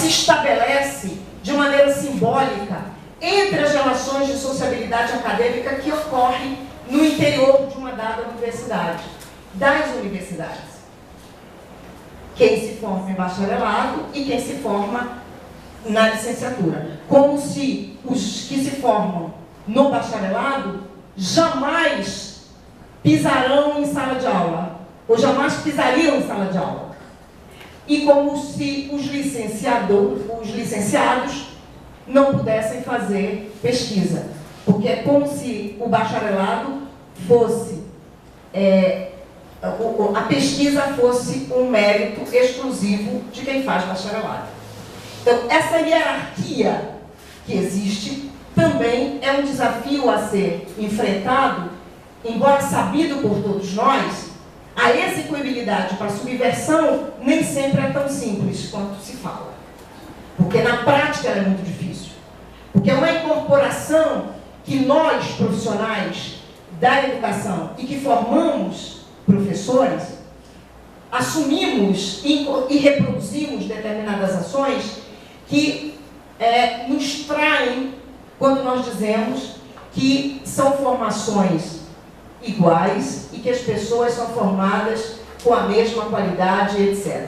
se estabelece de maneira simbólica entre as relações de sociabilidade acadêmica que ocorre no interior de uma dada universidade, das universidades. Quem se forma em bacharelado e quem se forma na licenciatura. Como se os que se formam no bacharelado jamais pisarão em sala de aula, ou jamais pisariam em sala de aula. E como se os licenciados não pudessem fazer pesquisa. Porque é como se o bacharelado fosse, a pesquisa fosse um mérito exclusivo de quem faz bacharelado. Então, essa hierarquia que existe também é um desafio a ser enfrentado, embora sabido por todos nós. A execuibilidade para a subversão nem sempre é tão simples quanto se fala. Porque na prática ela é muito difícil. Porque é uma incorporação que nós, profissionais da educação e que formamos professores, assumimos e reproduzimos determinadas ações que nos traem quando nós dizemos que são formações iguais e que as pessoas são formadas com a mesma qualidade, etc.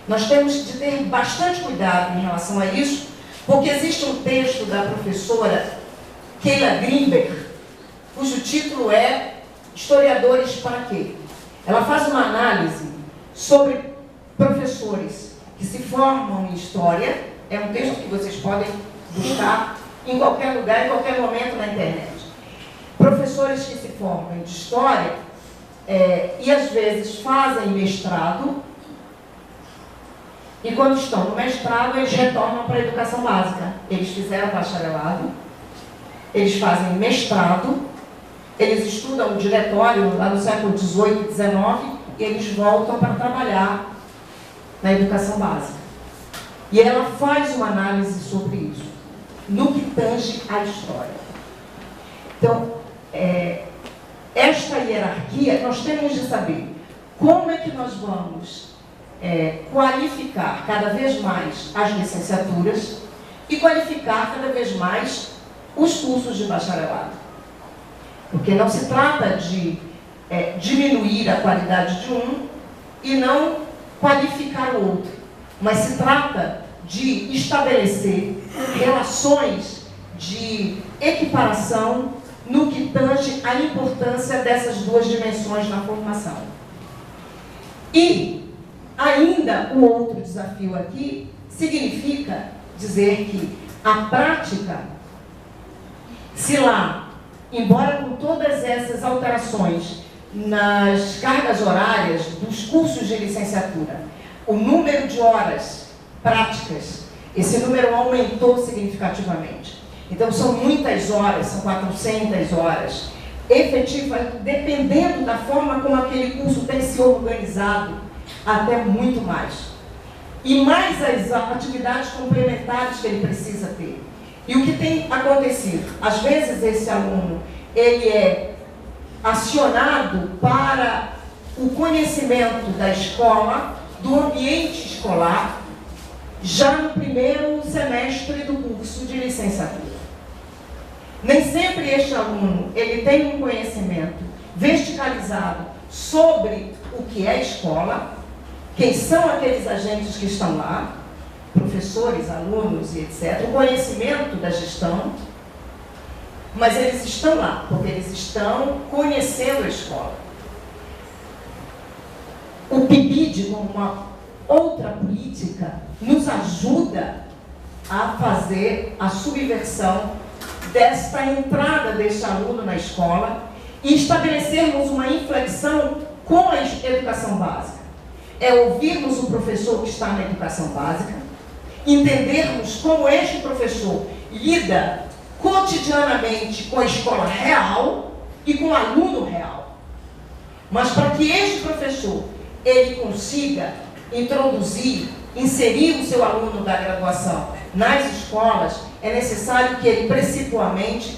Nós temos de ter bastante cuidado em relação a isso, porque existe um texto da professora Keila Greenberg, cujo título é Historiadores para quê? Ela faz uma análise sobre professores que se formam em História. É um texto que vocês podem buscar em qualquer lugar, em qualquer momento na internet. Professores que se formam em História e às vezes fazem mestrado, e quando estão no mestrado eles retornam para a educação básica. Eles fizeram bacharelado, eles fazem mestrado, eles estudam o diretório lá no século XVIII e XIX e eles voltam para trabalhar na educação básica. E ela faz uma análise sobre isso, no que tange à história. Então, esta hierarquia, nós temos de saber como é que nós vamos qualificar cada vez mais as licenciaturas e qualificar cada vez mais os cursos de bacharelado. Porque não se trata de diminuir a qualidade de um e não qualificar o outro, mas se trata de estabelecer relações de equiparação no que tange à importância dessas duas dimensões na formação. E ainda o outro desafio aqui significa dizer que a prática, se lá, embora com todas essas alterações nas cargas horárias dos cursos de licenciatura, o número de horas práticas, esse número aumentou significativamente. Então, são muitas horas, são 400 horas, efetivas, dependendo da forma como aquele curso tem se organizado, até muito mais. E mais as atividades complementares que ele precisa ter. E o que tem acontecido? Às vezes, esse aluno, ele é acionado para o conhecimento da escola, do ambiente escolar, já no primeiro semestre do curso de licenciatura. Nem sempre este aluno ele tem um conhecimento verticalizado sobre o que é escola, quem são aqueles agentes que estão lá, professores, alunos e etc., o conhecimento da gestão, mas eles estão lá, porque eles estão conhecendo a escola. O PIBID, como uma outra política, nos ajuda a fazer a subversão desta entrada deste aluno na escola e estabelecermos uma inflexão com a educação básica. É ouvirmos o professor que está na educação básica, entendermos como este professor lida cotidianamente com a escola real e com o aluno real. Mas para que este professor ele consiga introduzir, inserir o seu aluno da graduação nas escolas, é necessário que ele, principalmente,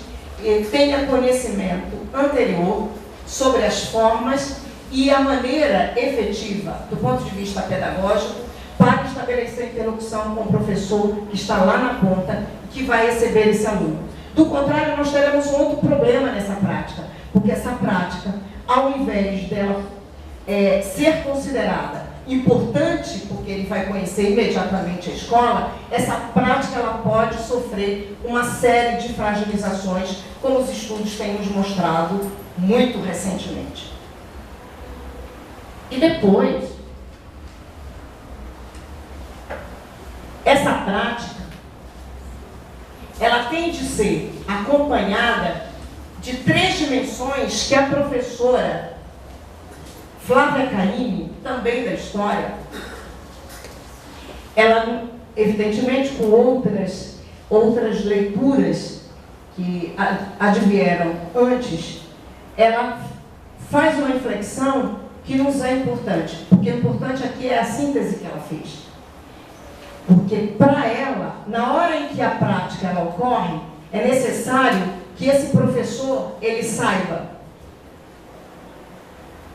tenha conhecimento anterior sobre as formas e a maneira efetiva, do ponto de vista pedagógico, para estabelecer interlocução com o professor que está lá na ponta e que vai receber esse aluno. Do contrário, nós teremos um outro problema nessa prática, porque essa prática, ao invés dela ser considerada importante, porque ele vai conhecer imediatamente a escola, essa prática ela pode sofrer uma série de fragilizações, como os estudos têm nos mostrado muito recentemente. E depois, essa prática, ela tem de ser acompanhada de 3 dimensões que a professora Flávia Caymmi, também da história, ela, evidentemente, com outras leituras que advieram antes, ela faz uma reflexão que nos é importante, porque o importante aqui é a síntese que ela fez. Porque, para ela, na hora em que a prática ela ocorre, é necessário que esse professor, ele saiba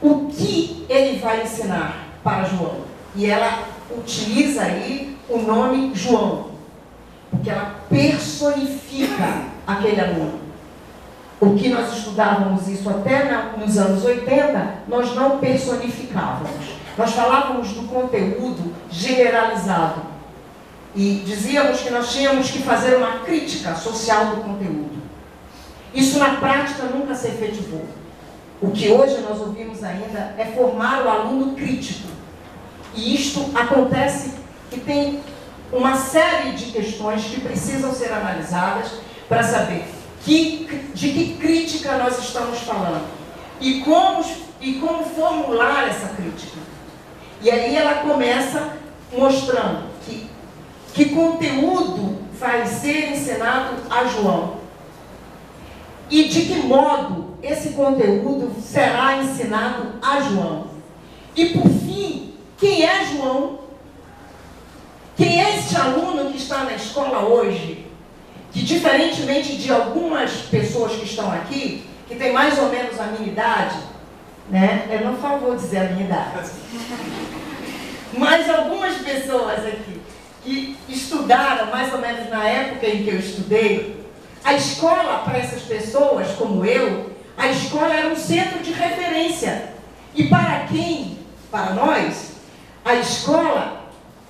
o que ele vai ensinar para João. E ela utiliza aí o nome João, porque ela personifica aquele aluno. O que nós estudávamos isso até nos anos 80, nós não personificávamos. Nós falávamos do conteúdo generalizado. E dizíamos que nós tínhamos que fazer uma crítica social do conteúdo. Isso na prática nunca se efetivou. O que hoje nós ouvimos ainda é formar o aluno crítico. E isto acontece que tem uma série de questões que precisam ser analisadas para saber de que crítica nós estamos falando e como formular essa crítica. E aí ela começa mostrando que conteúdo vai ser ensinado a João e de que modo esse conteúdo será ensinado a João. E por fim, quem é João? Quem é este aluno que está na escola hoje, que diferentemente de algumas pessoas que estão aqui, que tem mais ou menos a minha idade, né? Eu não vou dizer a minha idade, mas algumas pessoas aqui que estudaram mais ou menos na época em que eu estudei, a escola para essas pessoas como eu, a escola era um centro de referência. E para quem? Para nós, a escola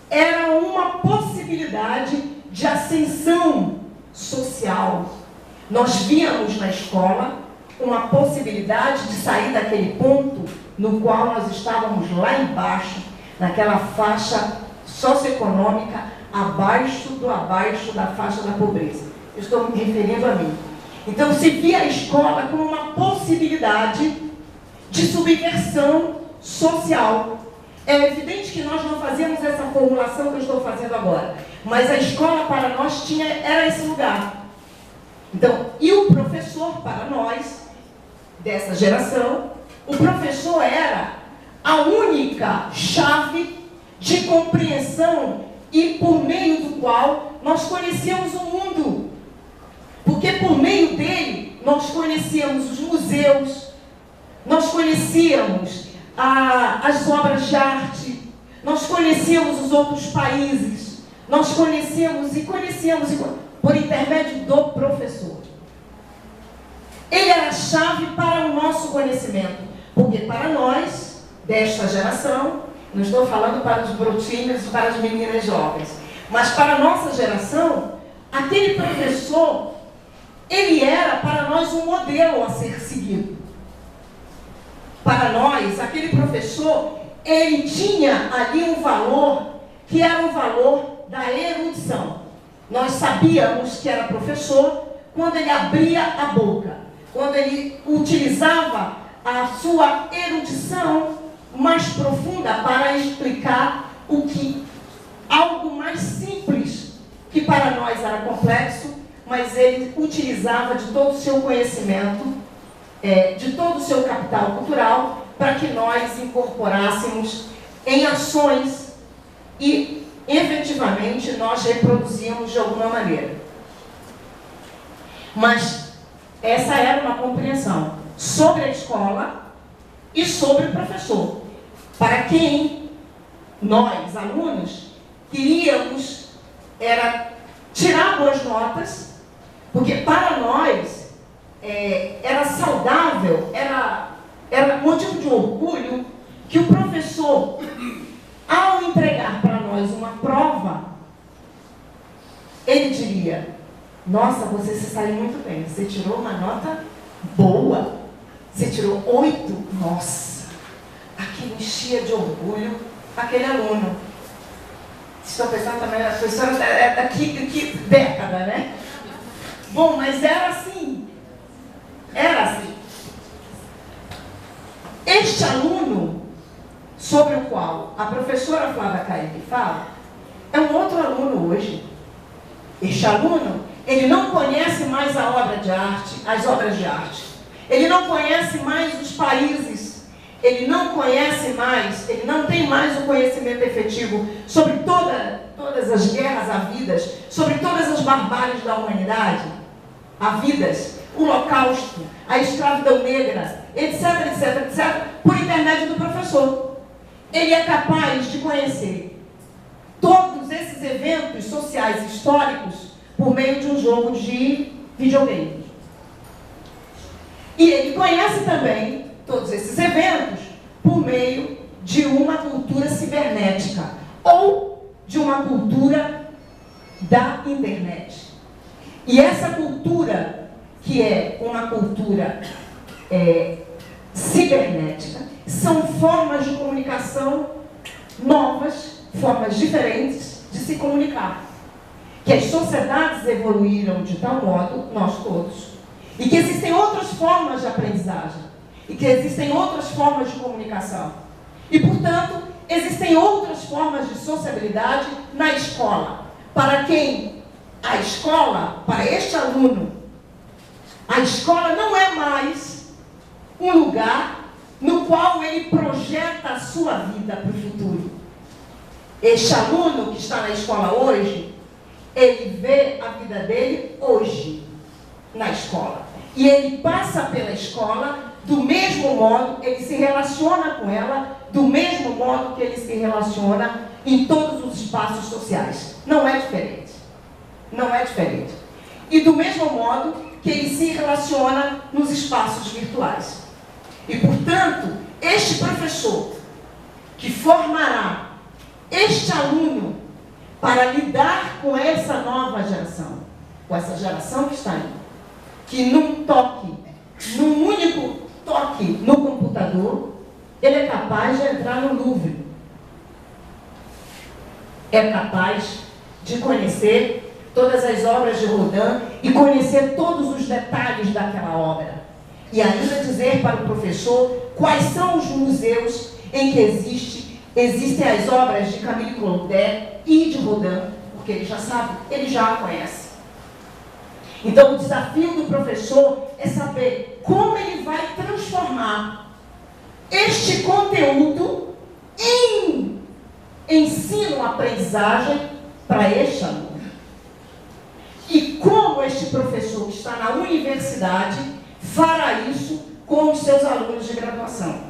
era uma possibilidade de ascensão social. Nós víamos na escola uma possibilidade de sair daquele ponto no qual nós estávamos lá embaixo, naquela faixa socioeconômica, abaixo da faixa da pobreza. Eu estou me referindo a mim. Então se via a escola como uma possibilidade de subversão social. É evidente que nós não fazíamos essa formulação que eu estou fazendo agora, mas a escola para nós era esse lugar. Então, e o professor para nós, dessa geração, o professor era a única chave de compreensão e por meio do qual nós conhecíamos o mundo. Porque por meio dele nós conhecíamos os museus, nós conhecíamos as obras de arte, nós conhecíamos os outros países, nós conhecíamos por intermédio do professor. Ele era a chave para o nosso conhecimento, porque para nós, desta geração, não estou falando para os brotinhos e para as meninas jovens, mas para a nossa geração, aquele professor, ele era para nós um modelo a ser seguido. Para nós, aquele professor, ele tinha ali um valor que era o valor da erudição. Nós sabíamos que era professor quando ele abria a boca, quando ele utilizava a sua erudição mais profunda para explicar algo mais simples, que para nós era complexo, mas ele utilizava de todo o seu conhecimento, de todo o seu capital cultural, para que nós incorporássemos em ações e, efetivamente, nós reproduzíamos de alguma maneira. Mas essa era uma compreensão sobre a escola e sobre o professor, para quem nós, alunos, queríamos era tirar boas notas, porque para nós era saudável, era motivo de orgulho que o professor, ao entregar para nós uma prova, ele diria: nossa, você se saiu muito bem, você tirou uma nota boa, você tirou 8, nossa, aquilo enchia de orgulho aquele aluno. Estou pensando também, a professora é daqui década, né? Bom, mas era assim. Era assim. Este aluno, sobre o qual a professora Flávia Caíque fala, é um outro aluno hoje. Este aluno, ele não conhece mais a obra de arte, as obras de arte. Ele não conhece mais os países. Ele não conhece mais, ele não tem mais o conhecimento efetivo sobre todas as guerras havidas, sobre todas as barbáries da humanidade, havidas, o Holocausto, a escravidão negra, etc, etc, etc, por intermédio do professor. Ele é capaz de conhecer todos esses eventos sociais históricos por meio de um jogo de videogame. E ele conhece também todos esses eventos por meio de uma cultura cibernética ou de uma cultura da internet. E essa cultura, que é uma cultura cibernética, são formas de comunicação novas, formas diferentes de se comunicar. Que as sociedades evoluíram de tal modo, nós todos, e que existem outras formas de aprendizagem, e que existem outras formas de comunicação. E, portanto, existem outras formas de sociabilidade na escola. Para quem a escola, para este aluno, a escola não é mais um lugar no qual ele projeta a sua vida para o futuro. Este aluno que está na escola hoje, ele vê a vida dele hoje na escola. E ele passa pela escola do mesmo modo, ele se relaciona com ela do mesmo modo que ele se relaciona em todos os espaços sociais. Não é diferente. Não é diferente. E do mesmo modo que ele se relaciona nos espaços virtuais. E, portanto, este professor que formará este aluno para lidar com essa nova geração, com essa geração que está aí, que num toque, num único toque no computador, ele é capaz de entrar no Louvre. É capaz de conhecer todas as obras de Rodin e conhecer todos os detalhes daquela obra. E ainda dizer para o professor quais são os museus em que existem as obras de Camille Claudel e de Rodin, porque ele já sabe, ele já a conhece. Então, o desafio do professor é saber como ele vai transformar este conteúdo em ensino-aprendizagem para este aluno. E como este professor que está na universidade fará isso com os seus alunos de graduação.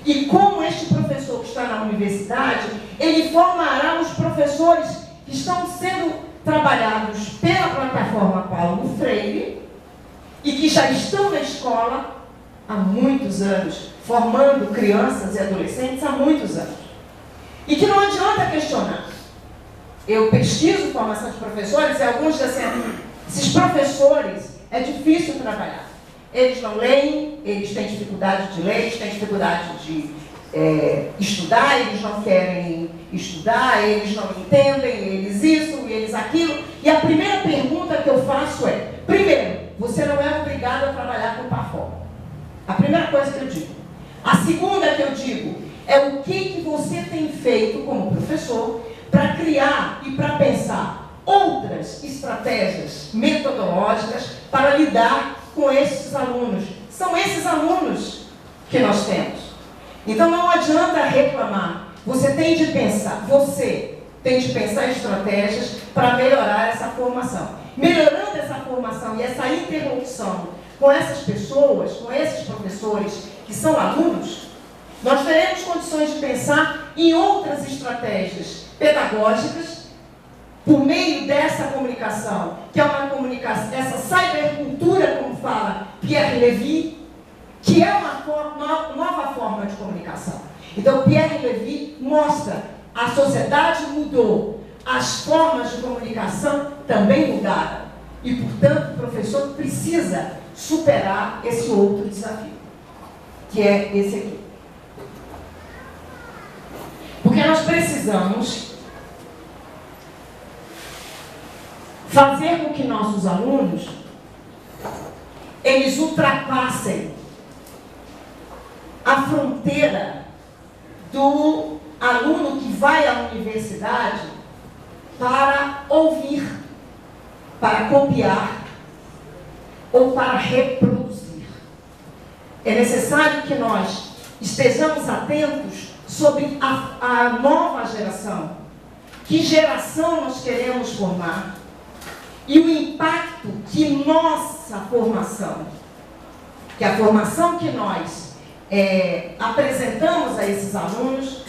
E como este professor que está na universidade, ele formará os professores que estão sendo trabalhados pela plataforma Paulo Freire e que já estão na escola há muitos anos, formando crianças e adolescentes há muitos anos. E que não adianta questionar. Eu pesquiso formação de professores e alguns dizem assim, esses professores é difícil trabalhar. Eles não leem, eles têm dificuldade de ler, eles têm dificuldade de estudar, eles não querem estudar, eles não entendem, eles isso e eles aquilo. E a primeira pergunta que eu faço é, primeiro, você não é obrigado a trabalhar com PAFOL. A primeira coisa que eu digo. A segunda que eu digo é o que você tem feito como professor para criar e para pensar outras estratégias metodológicas para lidar com esses alunos. São esses alunos que nós temos. Então não adianta reclamar. Você tem de pensar em estratégias para melhorar essa formação. Melhorando essa formação e essa interlocução com essas pessoas, com esses professores que são alunos, nós teremos condições de pensar em outras estratégias pedagógicas, por meio dessa comunicação, que é uma comunicação, essa cybercultura, como fala Pierre Levy, que é uma nova forma de comunicação. Então, Pierre Levy mostra a sociedade mudou, as formas de comunicação também mudaram. E, portanto, o professor precisa superar esse outro desafio, que é esse aqui. Porque nós precisamos fazer com que nossos alunos, eles ultrapassem a fronteira do aluno que vai à universidade para ouvir, para copiar ou para reproduzir. É necessário que nós estejamos atentos sobre a nova geração. Que geração nós queremos formar? E o impacto que nossa formação, que a formação que nós apresentamos a esses alunos,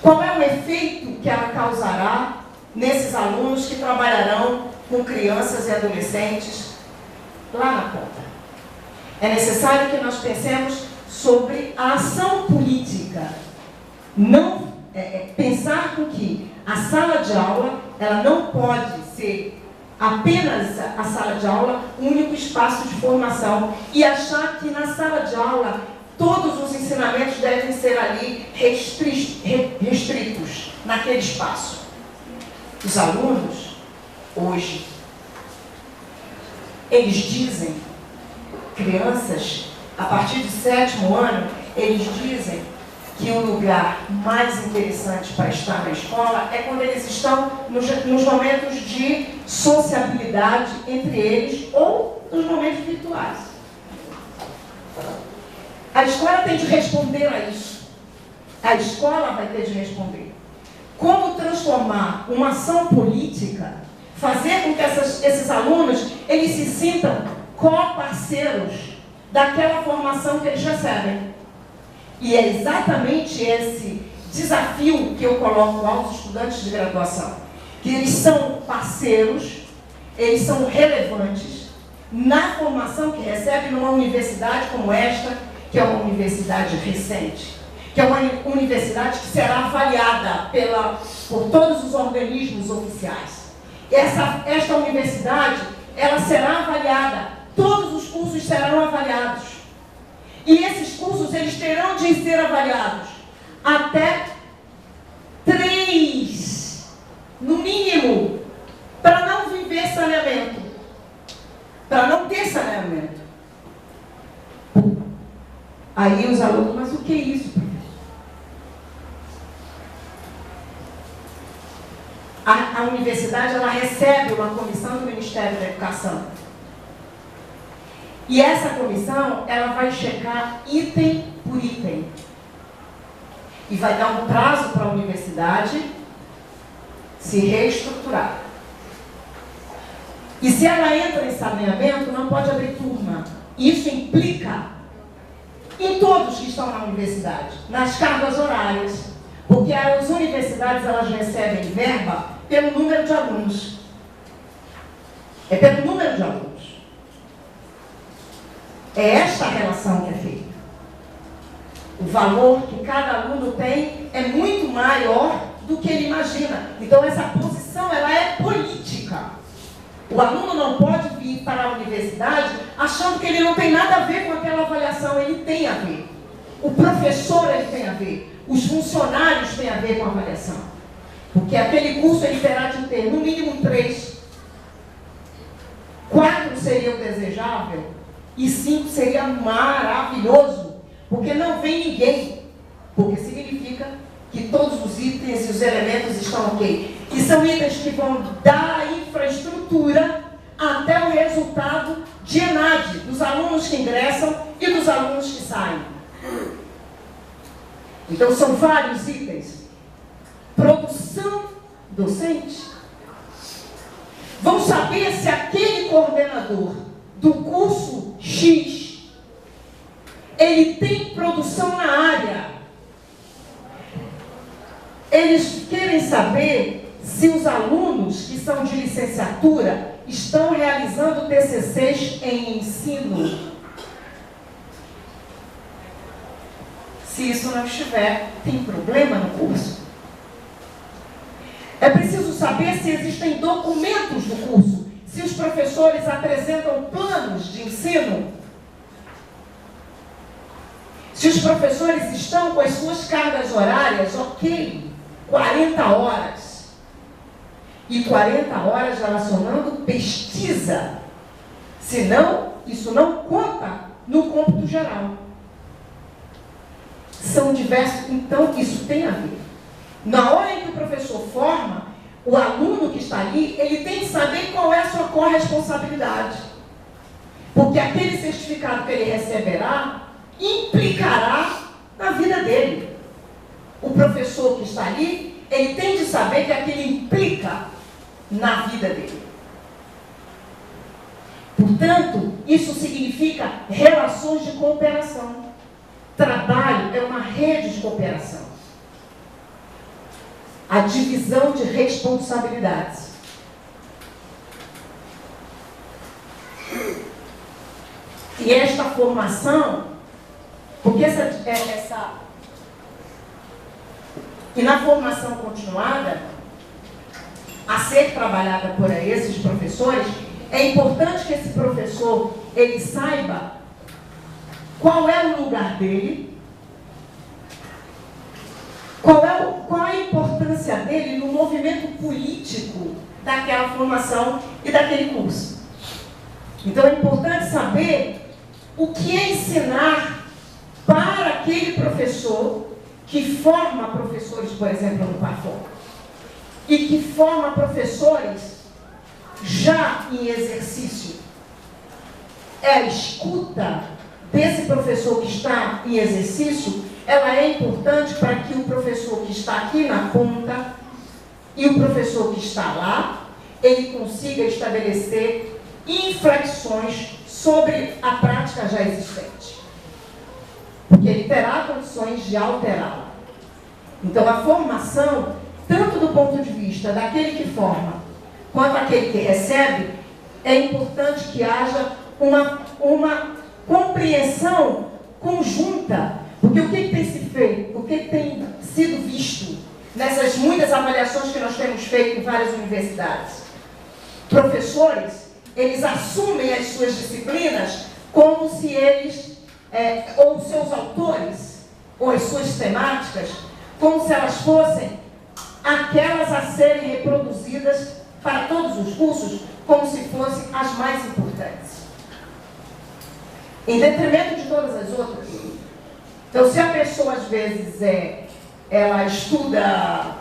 qual é o efeito que ela causará nesses alunos que trabalharão com crianças e adolescentes lá na ponta. É necessário que nós pensemos sobre a ação política. Não pensar com que a sala de aula, ela não pode ser apenas a sala de aula, o único espaço de formação, e achar que na sala de aula todos os ensinamentos devem ser ali restritos naquele espaço. Os alunos, hoje, eles dizem, crianças, a partir do 7º ano, eles dizem que o lugar mais interessante para estar na escola é quando eles estão nos momentos de sociabilidade entre eles ou nos momentos virtuais. A escola tem de responder a isso. A escola vai ter de responder. Como transformar uma ação política, fazer com que esses alunos eles se sintam co-parceiros daquela formação que eles recebem. E é exatamente esse desafio que eu coloco aos estudantes de graduação. Que eles são parceiros, eles são relevantes na formação que recebem numa universidade como esta, que é uma universidade recente, que é uma universidade que será avaliada por todos os organismos oficiais. Esta universidade, ela será avaliada, todos os cursos serão avaliados. E esses cursos, eles terão de ser avaliados até 3, no mínimo, para não viver saneamento, para não ter saneamento. Aí os alunos, mas o que é isso, professor? A universidade, ela recebe uma comissão do Ministério da Educação. E essa comissão, ela vai checar item por item. E vai dar um prazo para a universidade se reestruturar. E se ela entra em saneamento, não pode abrir turma. Isso implica em todos que estão na universidade, nas cargas horárias, porque as universidades, elas recebem verba pelo número de alunos. É pelo número de alunos. É esta a relação que é feita. O valor que cada aluno tem é muito maior do que ele imagina. Então, essa posição, ela é política. O aluno não pode vir para a universidade achando que ele não tem nada a ver com aquela avaliação. Ele tem a ver. O professor, ele tem a ver. Os funcionários têm a ver com a avaliação. Porque aquele curso, ele terá de ter, no mínimo, 3. 4 seria o desejável. E 5 seria maravilhoso, porque não vem ninguém, porque significa que todos os itens e os elementos estão ok. E são itens que vão dar a infraestrutura até o resultado de ENAD, dos alunos que ingressam e dos alunos que saem. Então são vários itens. Produção docente. Vão saber se aquele coordenador do curso X, ele tem produção na área. saber se os alunos que são de licenciatura estão realizando TCCs em ensino. Se isso não estiver, tem problema no curso. É preciso saber se existem documentos do curso, se os professores apresentam planos de ensino, se os professores estão com as suas cargas horárias, ok, 40 horas. E 40 horas relacionando pesquisa. Senão, isso não conta no cômputo geral. São diversos, então isso tem a ver. Na hora em que o professor forma, o aluno que está ali, ele tem que saber qual é a sua corresponsabilidade. Porque aquele certificado que ele receberá implicará na vida dele. O professor que está ali, ele tem de saber que aquilo implica na vida dele. Portanto, isso significa relações de cooperação. Trabalho é uma rede de cooperação. A divisão de responsabilidades. E esta formação, porque e na formação continuada, a ser trabalhada por esses professores, é importante que esse professor, ele saiba qual é o lugar dele, qual é a importância dele no movimento político daquela formação e daquele curso. Então é importante saber o que é ensinar para aquele professor que forma professores, por exemplo, no PAFOC, e que forma professores já em exercício. É a escuta desse professor que está em exercício, ela é importante para que o professor que está aqui na ponta e o professor que está lá, ele consiga estabelecer inflexões sobre a prática já existente. Porque ele terá condições de alterá-la. Então, a formação, tanto do ponto de vista daquele que forma, quanto aquele que recebe, é importante que haja uma compreensão conjunta. Porque o que tem se feito, o que tem sido visto nessas muitas avaliações que nós temos feito em várias universidades? Professores, eles assumem as suas disciplinas como se eles, ou os seus autores, ou as suas temáticas, como se elas fossem aquelas a serem reproduzidas para todos os cursos, como se fossem as mais importantes, em detrimento de todas as outras. Então, se a pessoa, às vezes, ela estuda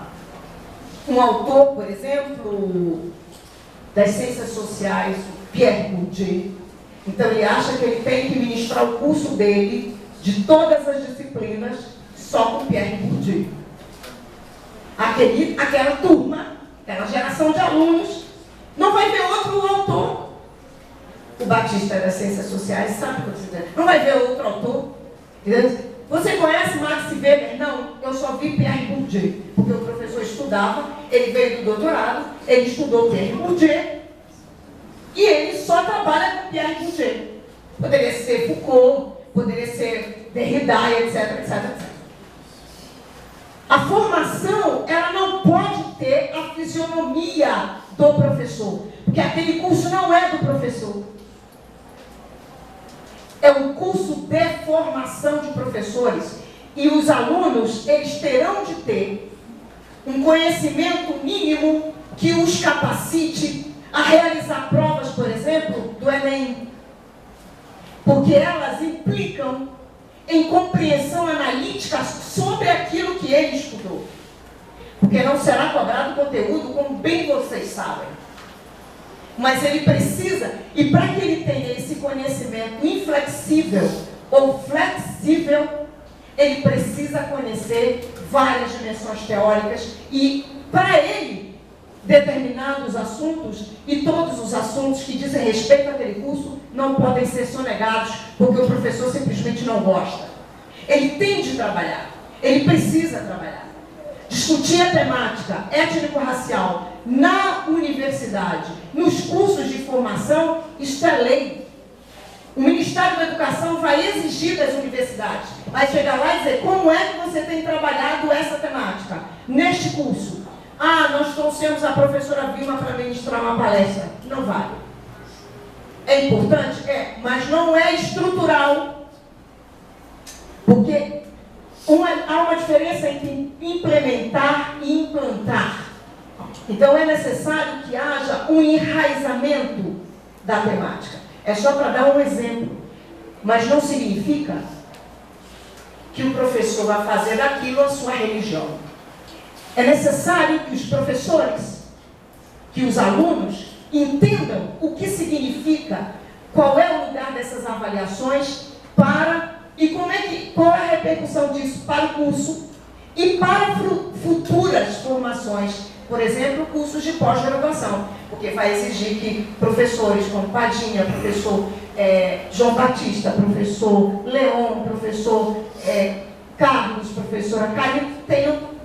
um autor, por exemplo, das ciências sociais, Pierre Bourdieu, então ele acha que ele tem que ministrar o curso dele, de todas as disciplinas, só com Pierre Bourdieu. Aquela turma, aquela geração de alunos, não vai ver outro autor. O Batista das ciências sociais sabe o que eu estou dizendo. Não vai ver outro autor. Entendeu? Você conhece Max Weber? Não, eu só vi Pierre Bourdieu, porque o professor estudava, ele veio do doutorado, ele estudou Pierre Bourdieu, e ele só trabalha com Pierre Bourdieu. Poderia ser Foucault, poderia ser Derrida, etc, etc, etc. A formação, ela não pode ter a fisionomia do professor, porque aquele curso não é do professor. É um curso de formação de professores. E os alunos, eles terão de ter um conhecimento mínimo que os capacite a realizar provas, por exemplo, do Enem. Porque elas implicam em compreensão analítica sobre aquilo que ele estudou. Porque não será cobrado conteúdo, como bem vocês sabem. Mas ele precisa, e para que ele tenha esse conhecimento inflexível ou flexível, ele precisa conhecer várias dimensões teóricas e, para ele, determinados assuntos e todos os assuntos que dizem respeito àquele curso não podem ser sonegados porque o professor simplesmente não gosta. Ele tem de trabalhar, ele precisa trabalhar. discutir a temática étnico-racial na universidade, nos cursos de formação, isto é lei. O Ministério da Educação vai exigir das universidades, vai chegar lá e dizer como é que você tem trabalhado essa temática neste curso. Ah, nós trouxemos a professora Vilma para ministrar uma palestra. Não vale. É importante? É, mas não é estrutural. Porque há uma diferença entre implementar e implantar. Então é necessário que haja um enraizamento da temática. É só para dar um exemplo. Mas não significa que o professor vai fazer daquilo a sua religião. É necessário que os professores, que os alunos entendam o que significa, qual é o lugar dessas avaliações e qual é a repercussão disso para o curso e para futuras formações, por exemplo, cursos de pós-graduação, porque vai exigir que professores como Padinha, professor João Batista, professor Leon, professor Carlos, professora Karine, tenham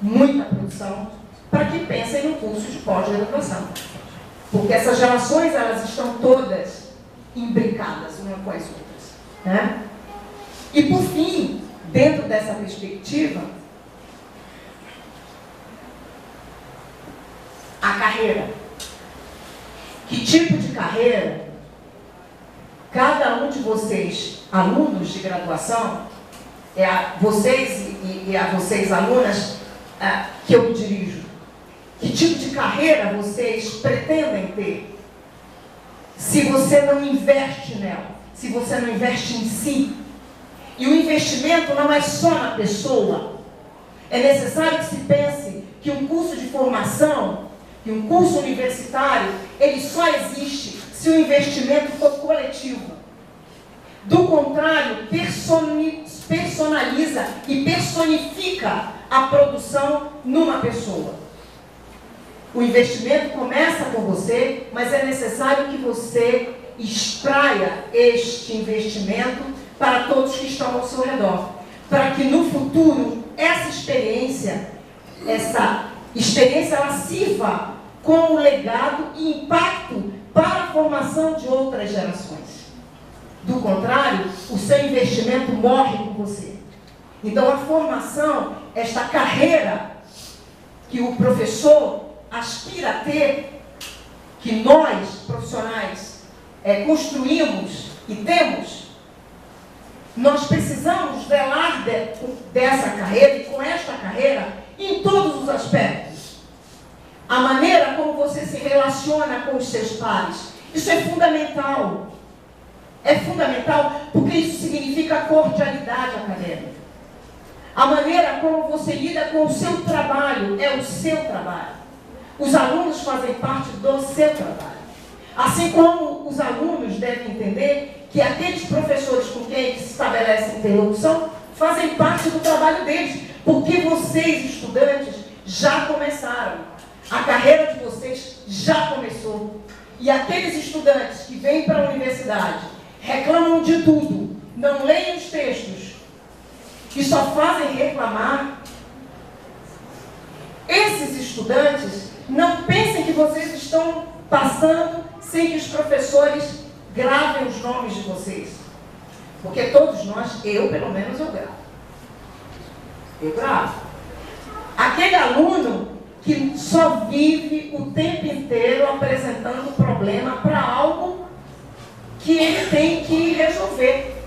muita produção para que pensem no curso de pós-graduação. Porque essas gerações, elas estão todas imbricadas umas com as outras, né? E por fim, dentro dessa perspectiva, a carreira. Que tipo de carreira cada um de vocês, alunos de graduação, vocês e a vocês, alunas, que eu me dirijo, que tipo de carreira vocês pretendem ter? Se você não investe nela, se você não investe em si. E o investimento não é só na pessoa. É necessário que se pense que um curso de formação, que um curso universitário, ele só existe se o investimento for coletivo. Do contrário, personaliza e personifica a produção numa pessoa. O investimento começa com você, mas é necessário que você extraia este investimento para todos que estão ao seu redor, para que no futuro essa experiência ela sirva como legado e impacto para a formação de outras gerações. Do contrário, o seu investimento morre com você. Então a formação, esta carreira que o professor aspira a ter, que nós, profissionais, construímos e temos, nós precisamos velar dessa carreira e com esta carreira em todos os aspectos. A maneira como você se relaciona com os seus pares, isso é fundamental. É fundamental porque isso significa cordialidade acadêmica. A maneira como você lida com o seu trabalho é o seu trabalho. Os alunos fazem parte do seu trabalho. Assim como os alunos devem entender que aqueles professores com quem se estabelece interlocução fazem parte do trabalho deles, porque vocês, estudantes, já começaram. A carreira de vocês já começou. E aqueles estudantes que vêm para a universidade, reclamam de tudo, não leem os textos e só fazem reclamar, esses estudantes, não pensem que vocês estão passando sem que os professores gravem os nomes de vocês. Porque todos nós, eu pelo menos, eu gravo. Eu gravo. Aquele aluno que só vive o tempo inteiro apresentando problema para algo que ele tem que resolver.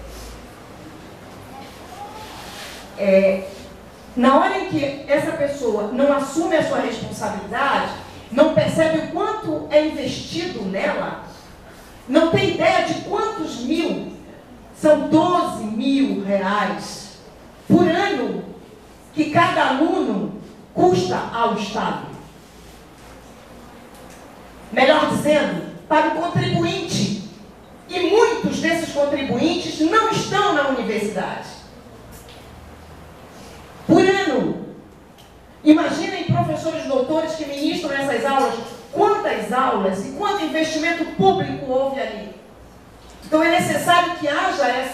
Na hora em que essa pessoa não assume a sua responsabilidade, não percebe o quanto é investido nela, não tem ideia de quantos mil, são 12 mil reais por ano que cada aluno custa ao Estado. Melhor dizendo, para o contribuinte. E muitos desses contribuintes não estão na universidade. Por ano. Imaginem professores doutores que ministram essas aulas, quantas aulas e quanto investimento público houve ali. Então é necessário que haja essa